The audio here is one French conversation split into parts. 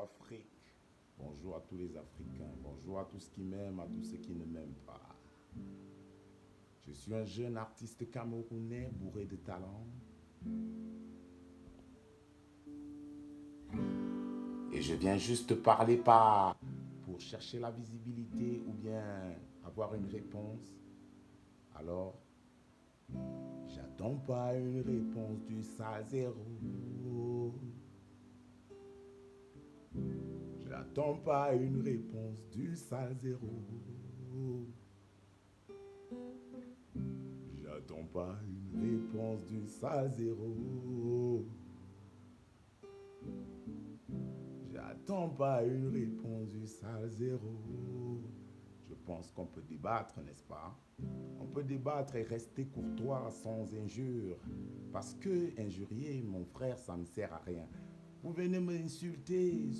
Afrique. Bonjour à tous les Africains. Bonjour à tous ceux qui m'aiment, à tous ceux qui ne m'aiment pas. Je suis un jeune artiste camerounais bourré de talent. Et je viens juste parler pas pour chercher la visibilité ou bien avoir une réponse. Alors, j'attends pas une réponse du sale zéro. J'attends pas une réponse du sale zéro. J'attends pas une réponse du sale zéro. J'attends pas une réponse du sale zéro. Je pense qu'on peut débattre, n'est-ce pas? On peut débattre et rester courtois sans injure. Parce que injurier, mon frère, ça ne sert à rien. Vous venez m'insulter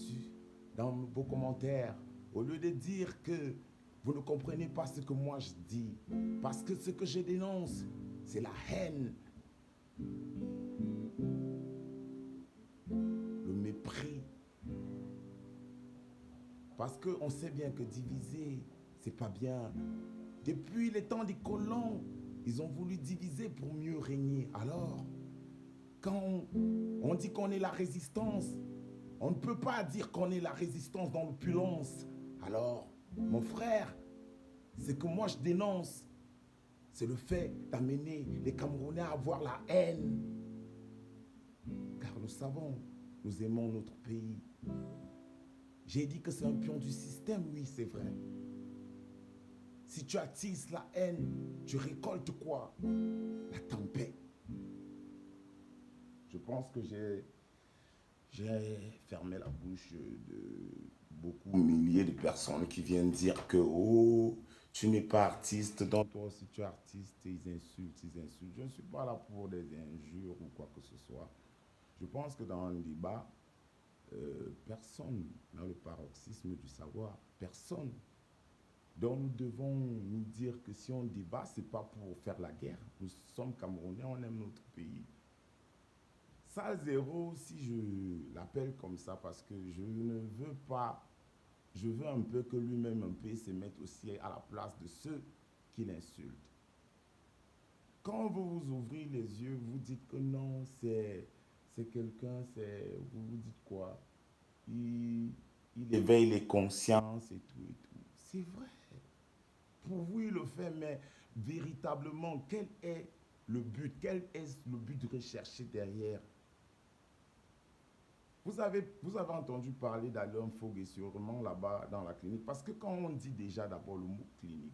dans vos commentaires au lieu de dire que vous ne comprenez pas ce que moi je dis. Parce que ce que je dénonce, c'est la haine, le mépris. Parce qu'on sait bien que diviser, c'est pas bien. Depuis les temps des colons, ils ont voulu diviser pour mieux régner. Alors, quand on dit qu'on est la résistance, on ne peut pas dire qu'on est la résistance dans l'opulence. Alors, mon frère, ce que moi je dénonce, c'est le fait d'amener les Camerounais à avoir la haine. Car nous savons, nous aimons notre pays. J'ai dit que c'est un pion du système, oui, c'est vrai. Si tu attises la haine, tu récoltes quoi? La tempête. Je pense que j'ai fermé la bouche de beaucoup, milliers de personnes qui viennent dire que oh, tu n'es pas artiste, donc toi aussi tu es artiste, ils insultent, ils insultent. Je ne suis pas là pour des injures ou quoi que ce soit. Je pense que dans un débat, personne n'a le paroxysme du savoir, personne. Donc nous devons nous dire que si on débat, ce n'est pas pour faire la guerre. Nous sommes Camerounais, on aime notre pays. Ça, zéro, si je l'appelle comme ça, parce que je ne veux pas, je veux un peu que lui-même un peu se mette aussi à la place de ceux qui l'insultent. Quand vous vous ouvrez les yeux, vous dites que non, c'est quelqu'un, vous dites quoi? Il, il éveille les consciences et tout et tout. C'est vrai. Pour vous, il le fait, mais véritablement, quel est le but? Quel est le but recherché derrière? Vous avez entendu parler d'Alain Fogg et sûrement là-bas dans la clinique. Parce que quand on dit déjà d'abord le mot clinique,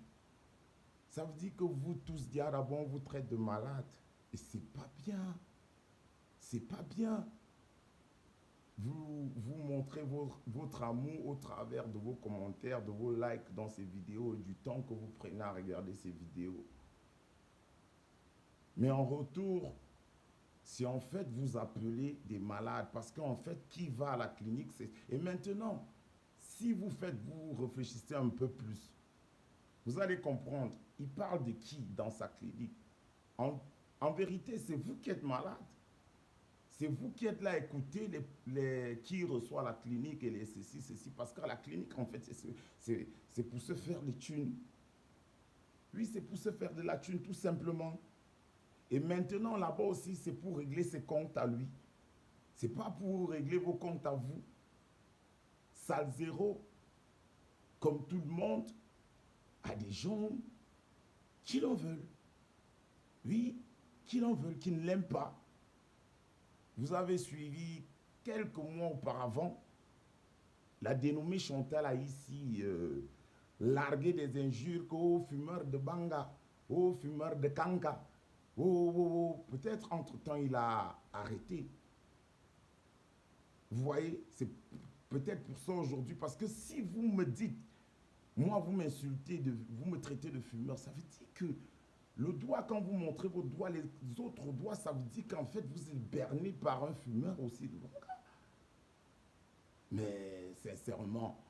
ça veut dire que vous tous, d'abord, on vous traite de malade. Et c'est pas bien. C'est pas bien. Vous montrez votre amour au travers de vos commentaires, de vos likes dans ces vidéos et du temps que vous prenez à regarder ces vidéos. Mais en retour, si en fait vous appelez des malades, parce qu'en fait, qui va à la clinique, c'est... Et maintenant, si vous réfléchissez un peu plus, vous allez comprendre, il parle de qui dans sa clinique? En vérité, c'est vous qui êtes malade. C'est vous qui êtes là à écouter qui reçoit la clinique et les ceci. Parce qu'à la clinique, en fait, c'est pour se faire des thunes. Oui, c'est pour se faire de la thune, tout simplement. Et maintenant, là-bas aussi, c'est pour régler ses comptes à lui. C'est pas pour régler vos comptes à vous. Sale zéro, comme tout le monde, a des gens qui l'en veulent. Oui, qui l'en veulent, qui ne l'aiment pas. Vous avez suivi quelques mois auparavant la dénommée Chantal a ici largué des injures aux fumeurs de banga, aux fumeurs de kanka. Peut-être entre-temps il a arrêté. Vous voyez, c'est peut-être pour ça aujourd'hui, parce que si vous me dites, moi vous m'insultez, vous me traitez de fumeur, ça veut dire que le doigt, quand vous montrez vos doigts, les autres doigts, ça veut dire qu'en fait vous êtes berné par un fumeur aussi de banga. Mais sincèrement,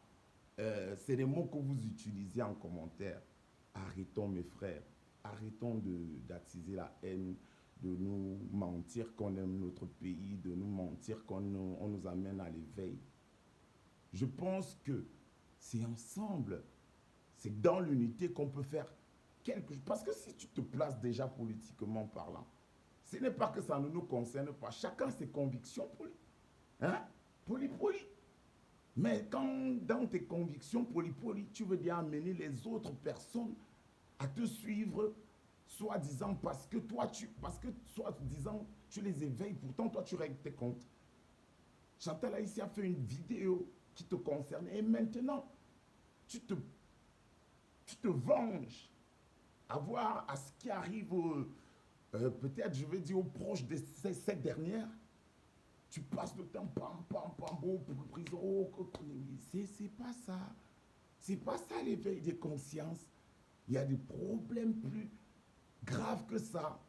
c'est les mots que vous utilisez en commentaire. Arrêtons, mes frères. Arrêtons d'attiser la haine, de nous mentir qu'on aime notre pays, de nous mentir on nous amène à l'éveil. Je pense que c'est ensemble, c'est dans l'unité qu'on peut faire quelque chose. Parce que si tu te places déjà politiquement parlant, ce n'est pas que ça ne nous concerne pas. Chacun ses convictions hein? Poli. Mais quand dans tes convictions poli, tu veux dire amener les autres personnes à te suivre, soi-disant parce que soi-disant tu les éveilles, pourtant toi tu règles tes comptes. Chantal ici a fait une vidéo qui te concerne et maintenant tu te venges à voir à ce qui arrive peut-être je vais dire aux proches de cette dernière. Tu passes le temps, pam, pour prison. Oh, c'est pas ça. C'est pas ça l'éveil des consciences. Il y a des problèmes plus graves que ça.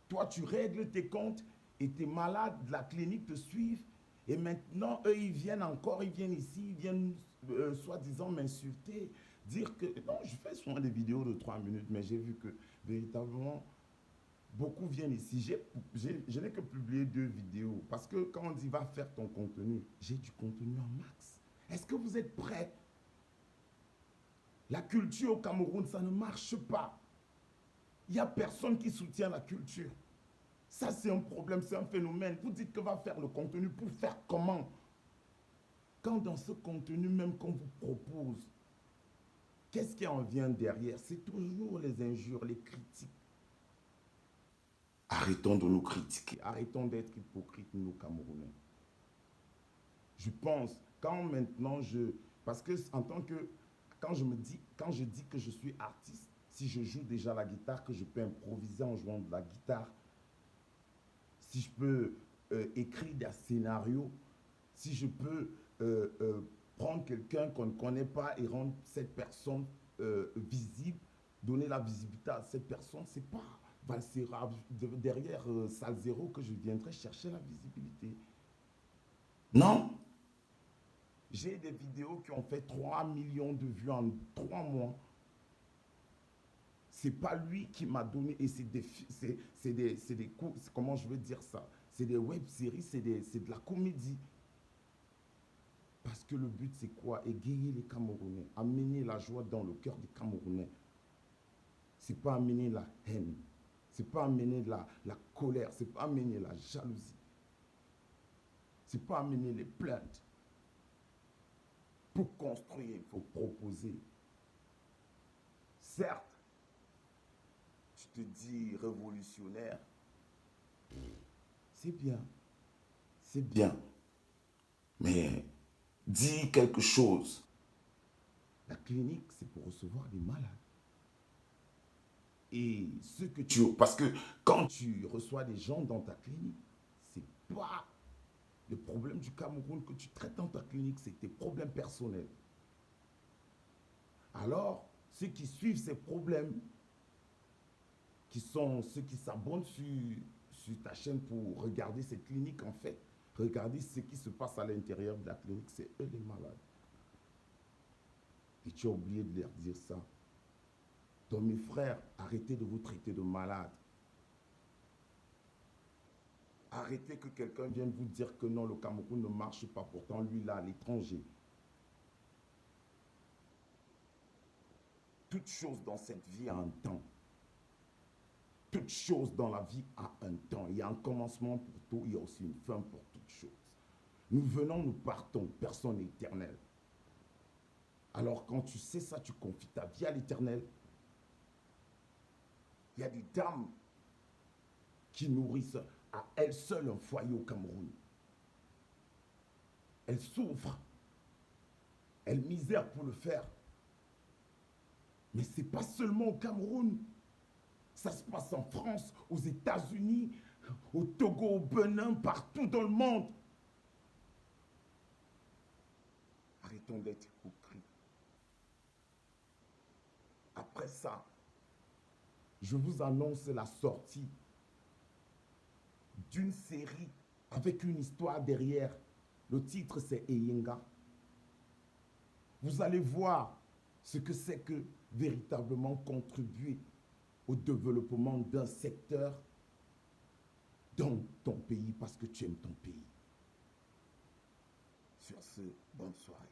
Toi, tu règles tes comptes et tes malades de la clinique te suivent. Et maintenant, eux, ils viennent ici, ils viennent soi-disant m'insulter, dire que... Non, je fais souvent des vidéos de 3 minutes, mais j'ai vu que véritablement, beaucoup viennent ici. Je n'ai que publié 2 vidéos. Parce que quand on dit va faire ton contenu, j'ai du contenu en max. Est-ce que vous êtes prêts? La culture au Cameroun, ça ne marche pas. Il n'y a personne qui soutient la culture. Ça, c'est un problème, c'est un phénomène. Vous dites que va faire le contenu pour faire comment? Quand dans ce contenu même qu'on vous propose, qu'est-ce qui en vient derrière? C'est toujours les injures, les critiques. Arrêtons de nous critiquer. Arrêtons d'être hypocrites, nous, Camerounais. Je pense, quand maintenant parce que en tant que... Quand je dis que je suis artiste, si je joue déjà la guitare, que je peux improviser en jouant de la guitare, si je peux écrire des scénarios, si je peux prendre quelqu'un qu'on ne connaît pas et rendre cette personne visible, donner la visibilité à cette personne, c'est pas derrière salle zéro que je viendrai chercher la visibilité. Non. J'ai des vidéos qui ont fait 3 millions de vues en 3 mois. C'est pas lui qui m'a donné, et c'est des cours, comment je veux dire ça? C'est des web-séries, c'est de la comédie. Parce que le but, c'est quoi? Égayer les Camerounais, amener la joie dans le cœur des Camerounais. C'est pas amener la haine, c'est pas amener la colère, c'est pas amener la jalousie, c'est pas amener les plaintes. Pour construire, il faut proposer. Certes, tu te dis révolutionnaire, c'est bien, mais dis quelque chose. La clinique, c'est pour recevoir des malades. Et ce que parce que quand tu reçois des gens dans ta clinique, c'est pas le problème du Cameroun que tu traites dans ta clinique, c'est tes problèmes personnels. Alors, ceux qui suivent ces problèmes, qui sont ceux qui s'abonnent sur ta chaîne pour regarder cette clinique, en fait, regarder ce qui se passe à l'intérieur de la clinique, c'est eux les malades. Et tu as oublié de leur dire ça. Donc mes frères, arrêtez de vous traiter de malades. Arrêtez que quelqu'un vienne vous dire que non, le Cameroun ne marche pas, pourtant lui là, à l'étranger. Toute chose dans cette vie a un temps. Toute chose dans la vie a un temps. Il y a un commencement pour tout, il y a aussi une fin pour toute chose. Nous venons, nous partons, personne n'est éternel. Alors quand tu sais ça, tu confies ta vie à l'éternel. Il y a des dames qui nourrissent à elles seules un foyer au Cameroun. Elles souffrent, elles misèrent pour le faire. Mais ce n'est pas seulement au Cameroun. Ça se passe en France, aux États-Unis, au Togo, au Bénin, partout dans le monde. Arrêtons d'être hypocrites. Après ça, je vous annonce la sortie d'une série avec une histoire derrière. Le titre, c'est Eyenga. Vous allez voir ce que c'est que véritablement contribuer au développement d'un secteur dans ton pays parce que tu aimes ton pays. Sur ce, bonne soirée.